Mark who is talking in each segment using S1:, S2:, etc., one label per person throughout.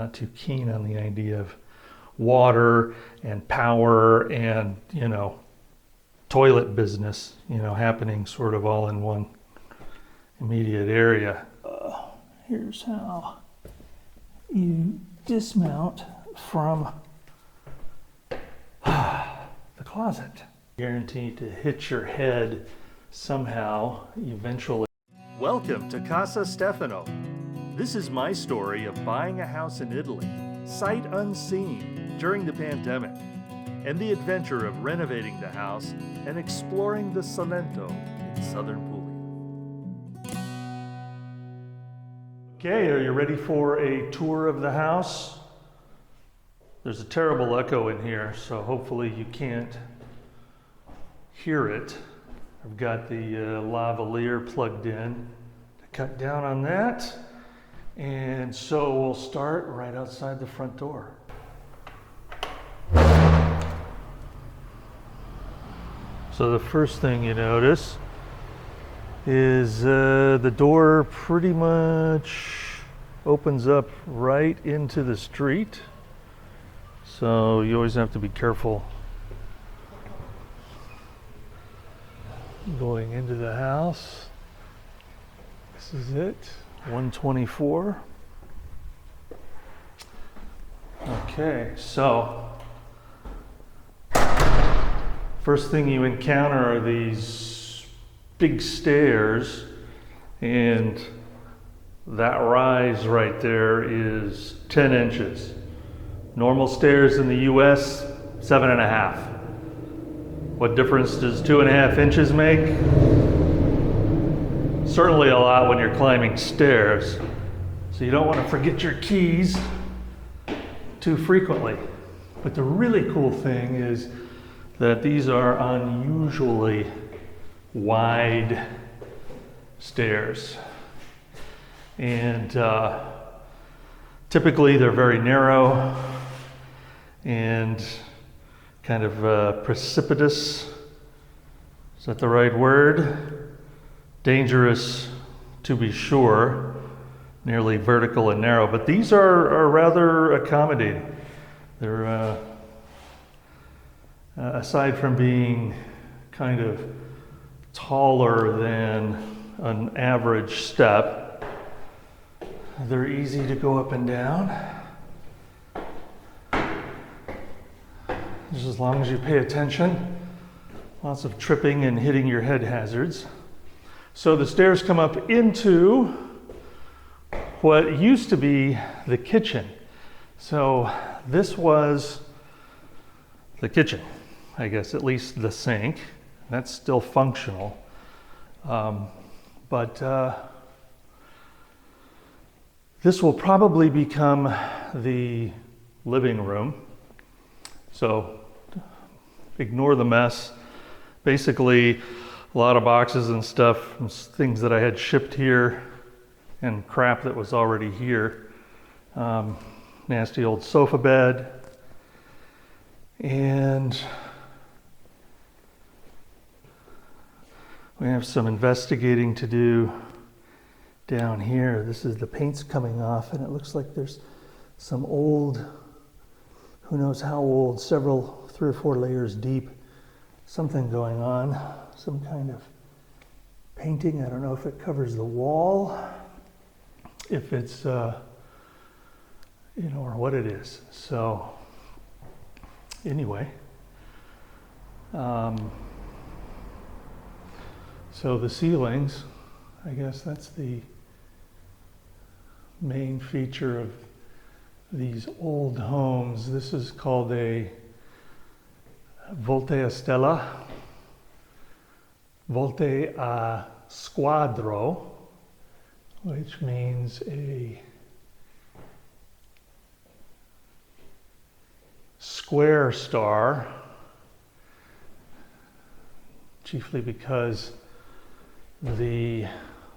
S1: not too keen on the idea of water and power and, toilet business, happening sort of all in one immediate area. Here's how you dismount from the closet. Guaranteed to hit your head somehow, eventually. Welcome to Casa Stefano. This is my story of buying a house in Italy, sight unseen, during the pandemic, and the adventure of renovating the house and exploring the Salento in southern Puglia. Okay, are you ready for a tour of the house? There's a terrible echo in here, so hopefully you can't hear it. I've got the lavalier plugged in to cut down on that. And so we'll start right outside the front door. So the first thing you notice is the door pretty much opens up right into the street. So you always have to be careful going into the house. This is it, 124. Okay, so first thing you encounter are these big stairs, and that rise right there is 10 inches. Normal stairs in the US, 7.5. What difference does 2.5 inches make? Certainly a lot when you're climbing stairs. So you don't want to forget your keys too frequently. But the really cool thing is that these are unusually wide stairs. And typically they're very narrow and kind of precipitous. Is that the right word? Dangerous, to be sure, nearly vertical and narrow. But these are rather accommodating. They're, aside from being kind of taller than an average step, they're easy to go up and down. Just as long as you pay attention. Lots of tripping and hitting your head hazards. So the stairs come up into what used to be the kitchen. So this was the kitchen, I guess, at least the sink. That's still functional. But this will probably become the living room. So ignore the mess. Basically, a lot of boxes and stuff, things that I had shipped here and crap that was already here. Nasty old sofa bed. And we have some investigating to do down here. This is the paint's coming off, and it looks like there's some old, who knows how old, 3 or 4 layers deep, something going on, some kind of painting. I don't know if it covers the wall, if it's, or what it is. So anyway, so the ceilings, I guess that's the main feature of these old homes. This is called a volte a stella, volte a squadro, which means a square star, chiefly because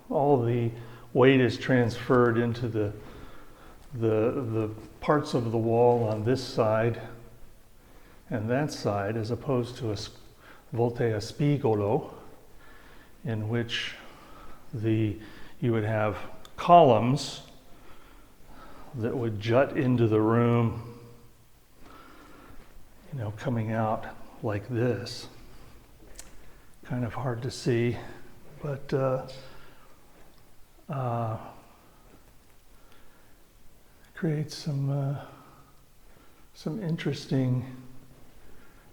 S1: all the weight is transferred into the parts of the wall on this side and that side, as opposed to a volte a spigolo, in which you would have columns that would jut into the room, coming out like this. Kind of hard to see, but creates some interesting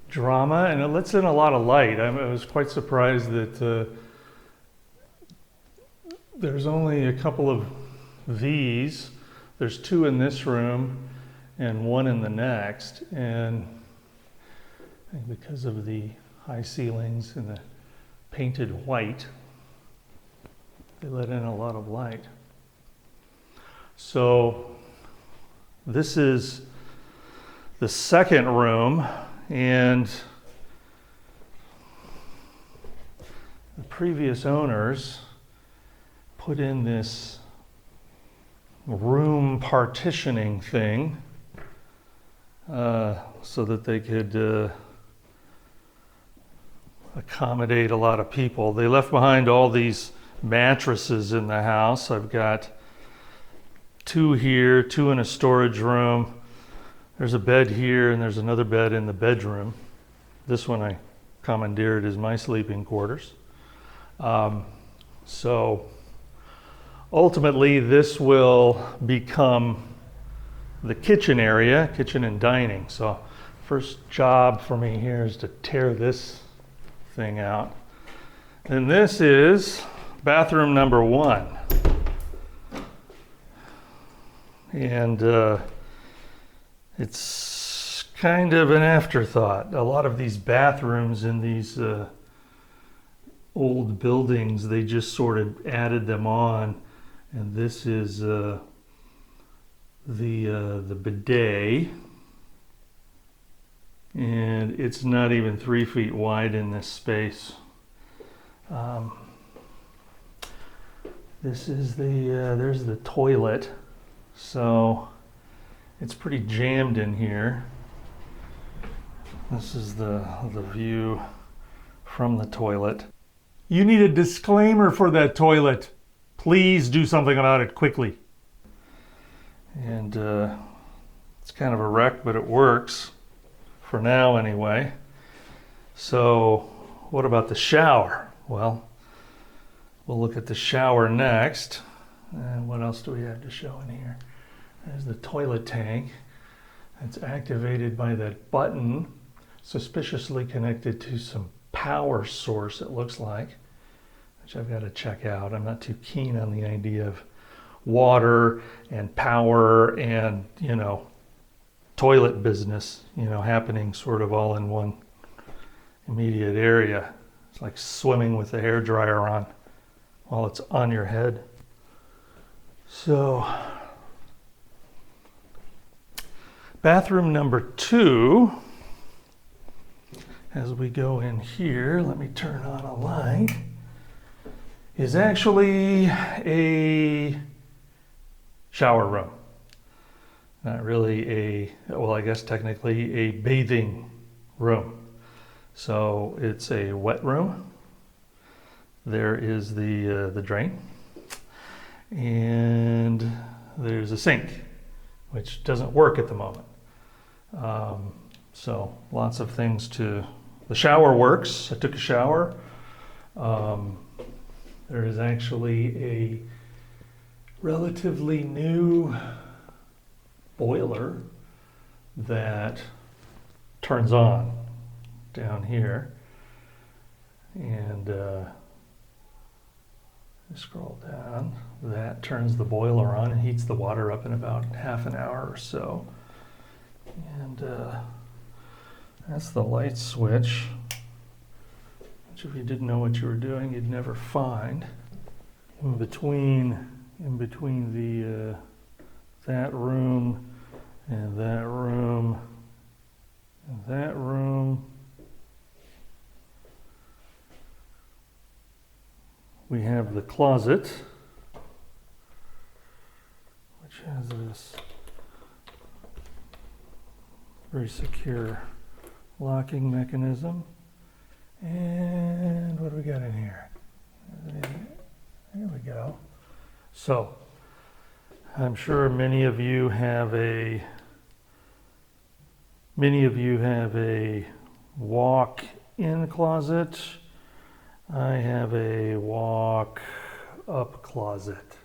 S1: drama, and it lets in a lot of light. I was quite surprised that there's only a couple of these. There's two in this room and one in the next, and I think because of the high ceilings and the painted white, they let in a lot of light. So this is the second room, and the previous owners put in this room partitioning thing so that they could accommodate a lot of people. They left behind all these mattresses in the house. I've got two here, two in a storage room. There's a bed here, and there's another bed in the bedroom. This one I commandeered as my sleeping quarters. So ultimately, this will become the kitchen area, kitchen and dining. So first job for me here is to tear this thing out. And this is bathroom number 1. And it's kind of an afterthought. A lot of these bathrooms in these old buildings, they just sort of added them on. And this is the bidet, and it's not even 3 feet wide in this space. This is there's the toilet, so it's pretty jammed in here. This is the view from the toilet. You need a disclaimer for that toilet. Please do something about it quickly. And it's kind of a wreck, but it works for now anyway. So what about the shower? Well, we'll look at the shower next. And what else do we have to show in here? There's the toilet tank. It's activated by that button, suspiciously connected to some power source, it looks like, which I've got to check out. I'm not too keen on the idea of water and power and, toilet business, happening sort of all in one immediate area. It's like swimming with the hairdryer on while it's on your head. So, bathroom number 2, as we go in here, let me turn on a light, is actually a shower room. Not really I guess technically a bathing room. So it's a wet room. There is the drain. And there's a sink, which doesn't work at the moment. So lots of things the shower works. I took a shower. There is actually a relatively new boiler that turns on down here, and scroll down. That turns the boiler on and heats the water up in about half an hour or so. And that's the light switch, which if you didn't know what you were doing, you'd never find. In between the that room and that room and that room, we have the closet, which has this very secure locking mechanism. And what do we got in here? There we go. So I'm sure many of you have a walk-in closet. I have a walk-up closet.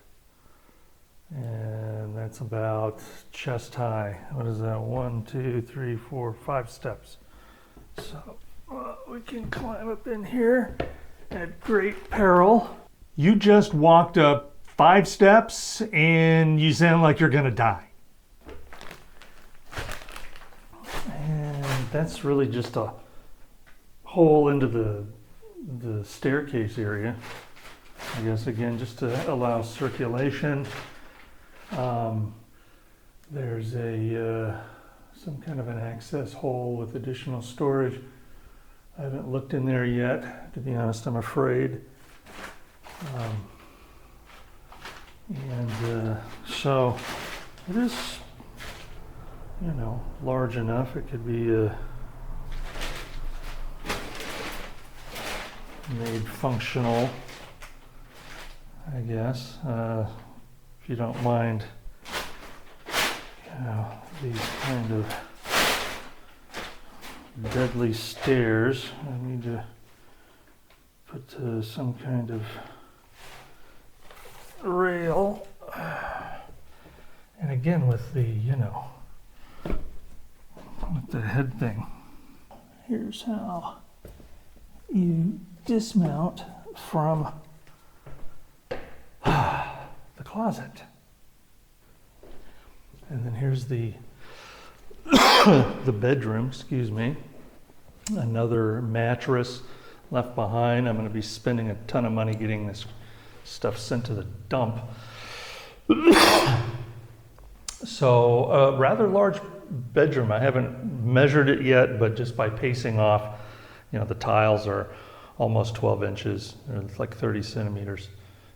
S1: And that's about chest high. What is that? 1, 2, 3, 4, 5 steps. So we can climb up in here at great peril. You just walked up 5 steps and you sound like you're gonna die. And that's really just a hole into the staircase area. I guess again, just to allow circulation. There's some kind of an access hole with additional storage. I haven't looked in there yet, to be honest, I'm afraid. So it is, large enough. It could be made functional, I guess, if you don't mind, these kind of deadly stairs. I need to put some kind of rail, and again with the with the head thing. Here's how you dismount from the closet, and then here's the the bedroom. Excuse me. Another mattress left behind. I'm going to be spending a ton of money getting this stuff sent to the dump. So rather large bedroom. I haven't measured it yet, but just by pacing off, the tiles are almost 12 inches. It's like 30 centimeters.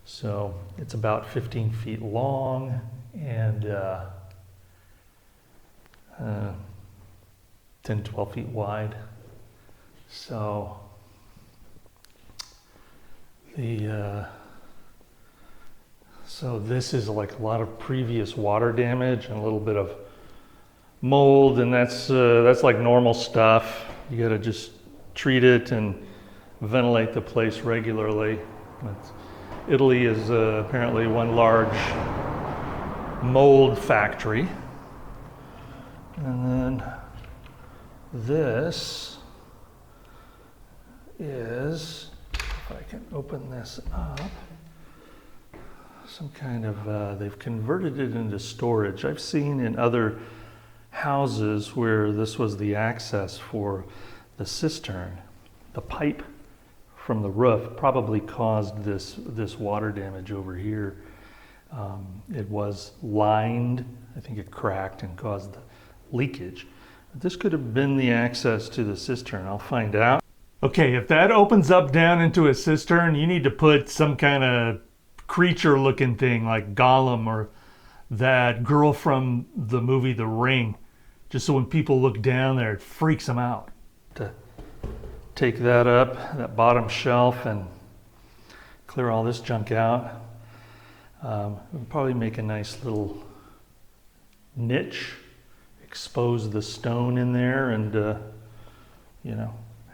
S1: So it's about 15 feet long and 10, 12 feet wide. So so this is like a lot of previous water damage and a little bit of mold, and that's like normal stuff. You got to just treat it and ventilate the place regularly. Italy is apparently one large mold factory. And then this is, if I can open this up, some kind of, they've converted it into storage. I've seen in other houses where this was the access for the cistern. The pipe from the roof probably caused this water damage over here. It was lined. I think it cracked and caused the leakage. This could have been the access to the cistern. I'll find out. Okay, if that opens up down into a cistern, you need to put some kind of creature looking thing like Gollum or that girl from the movie The Ring, just so when people look down there, it freaks them out. To take that up, that bottom shelf, and clear all this junk out. We'll probably make a nice little niche, expose the stone in there, and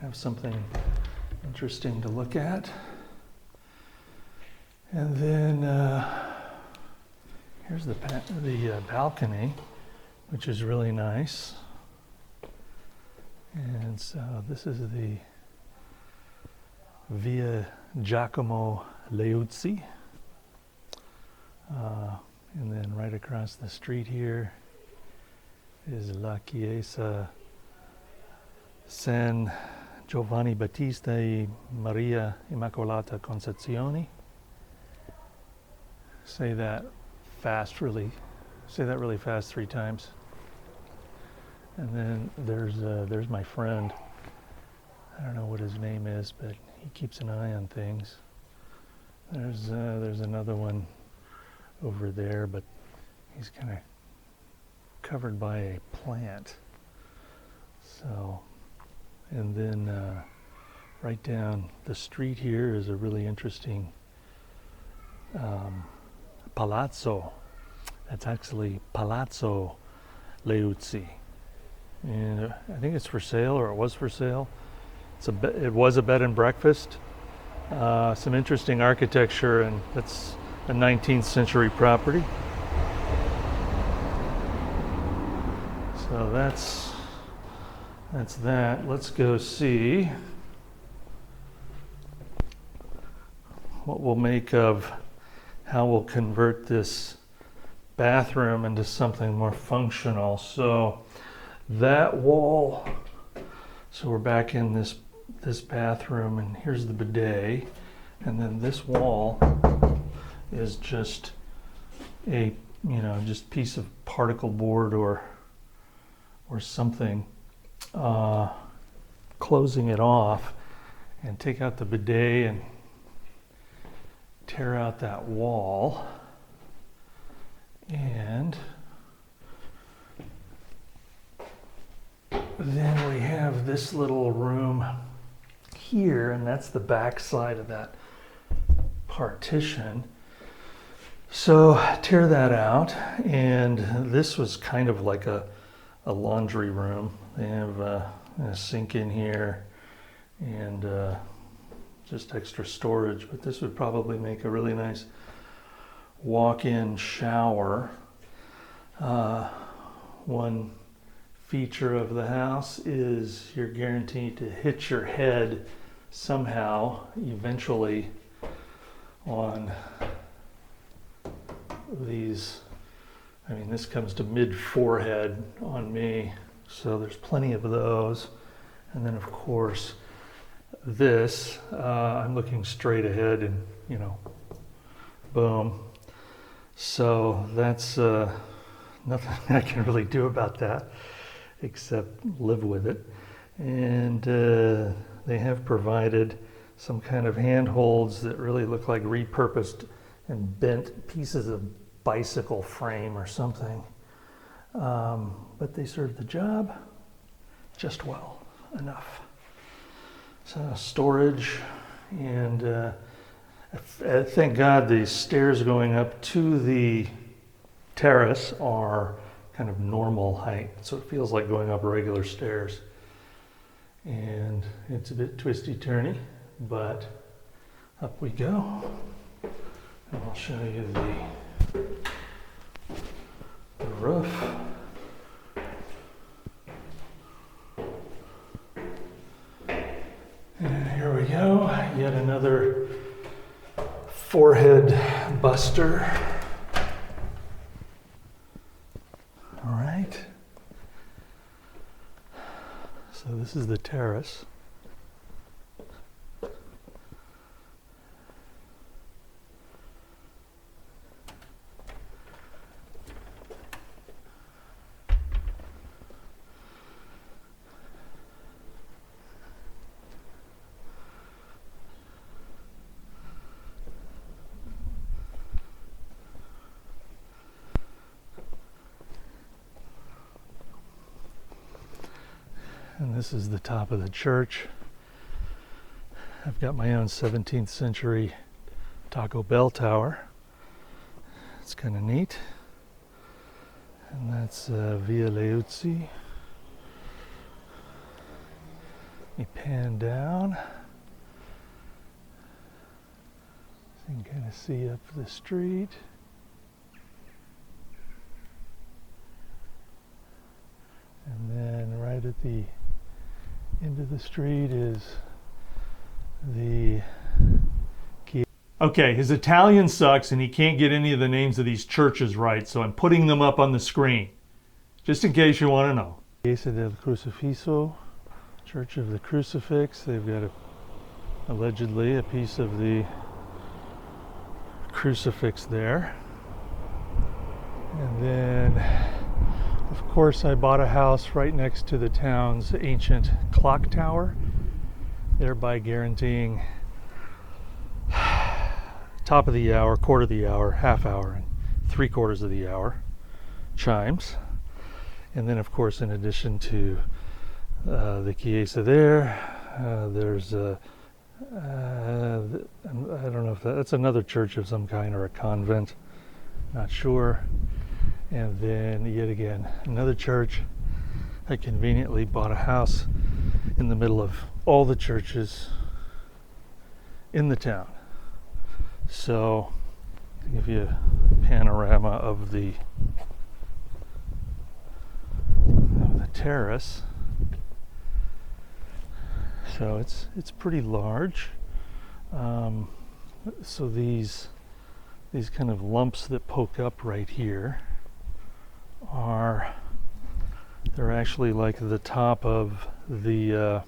S1: have something interesting to look at. And then here's the balcony, which is really nice. And so this is the Via Giacomo Leuzzi. And then right across the street here is La Chiesa San Giovanni Battista e Maria Immacolata Concezione. Say that really fast 3 times. And then there's my friend. I don't know what his name is, but he keeps an eye on things. There's another one over there, but he's kind of covered by a plant. So, and then right down the street here is a really interesting palazzo. That's actually Palazzo Leuzzi. And I think it's for sale, or it was for sale. It was a bed and breakfast. Some interesting architecture, and that's a 19th century property. So that's that. Let's go see what we'll make of how we'll convert this bathroom into something more functional. So that wall, so we're back in this bathroom, and here's the bidet, and then this wall is just a just piece of particle board or something, closing it off, and take out the bidet and tear out that wall, and then we have this little room here, and that's the back side of that partition. So tear that out, and this was kind of like a laundry room. They have a sink in here and just extra storage, but this would probably make a really nice walk-in shower. One feature of the house is you're guaranteed to hit your head somehow eventually on these. I mean, this comes to mid-forehead on me, so there's plenty of those. And then of course this, I'm looking straight ahead, and boom. So that's nothing I can really do about that except live with it. And they have provided some kind of handholds that really look like repurposed and bent pieces of bicycle frame or something. But they serve the job just well enough. So storage, and thank God the stairs going up to the terrace are kind of normal height, so it feels like going up regular stairs. And it's a bit twisty-turny, but up we go. And I'll show you the roof. And here we go, yet another forehead buster. All right. So this is the terrace. And this is the top of the church. I've got my own 17th century Taco Bell tower. It's kind of neat. And that's Via Leuzzi. You pan down. So you can kind of see up the street. And then right at the end of the street is the key. Okay, his Italian sucks and he can't get any of the names of these churches right, so I'm putting them up on the screen, just in case you want to know. Chiesa del Crucifisso, Church of the Crucifix. They've got allegedly a piece of the crucifix there. And then of course, I bought a house right next to the town's ancient clock tower, thereby guaranteeing top of the hour, quarter of the hour, half hour, and 3/4 of the hour chimes. And then, of course, in addition to the Chiesa there, there's I don't know if that's another church of some kind or a convent, not sure. And then yet again, another church. I conveniently bought a house in the middle of all the churches in the town. So, to give you a panorama of the terrace. So it's pretty large. So these kind of lumps that poke up right here they're actually like the top of the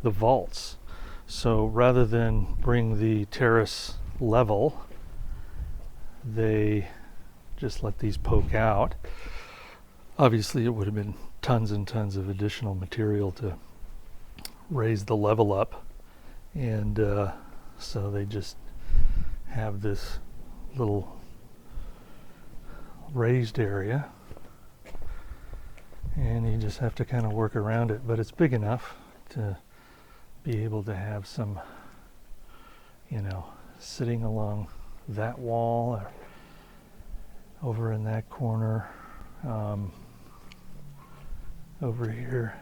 S1: vaults. So rather than bring the terrace level, they just let these poke out. Obviously it would have been tons and tons of additional material to raise the level up, and so they just have this little raised area, and you just have to kind of work around it, but it's big enough to be able to have some, sitting along that wall or over in that corner, over here,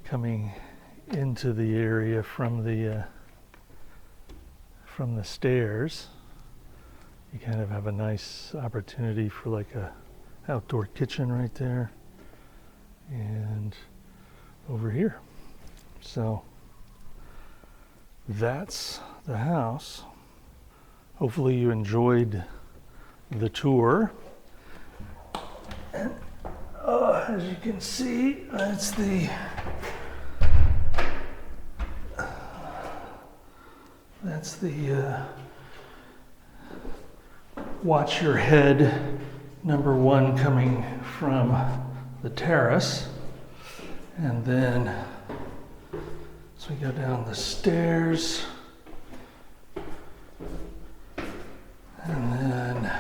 S1: coming into the area from the stairs. You kind of have a nice opportunity for like a outdoor kitchen right there, and over here. So that's the house. Hopefully you enjoyed the tour. And as you can see, that's the watch your head number one coming from the terrace. And then as we go down the stairs, and then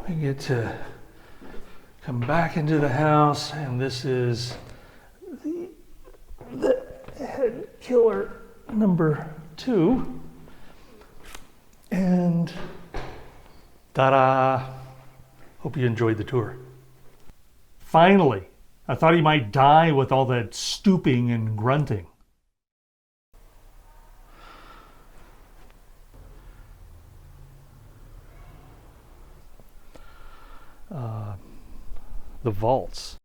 S1: we get to come back into the house, and this is the head killer number 2. And ta-da! Hope you enjoyed the tour. Finally, I thought he might die with all that stooping and grunting. The vaults.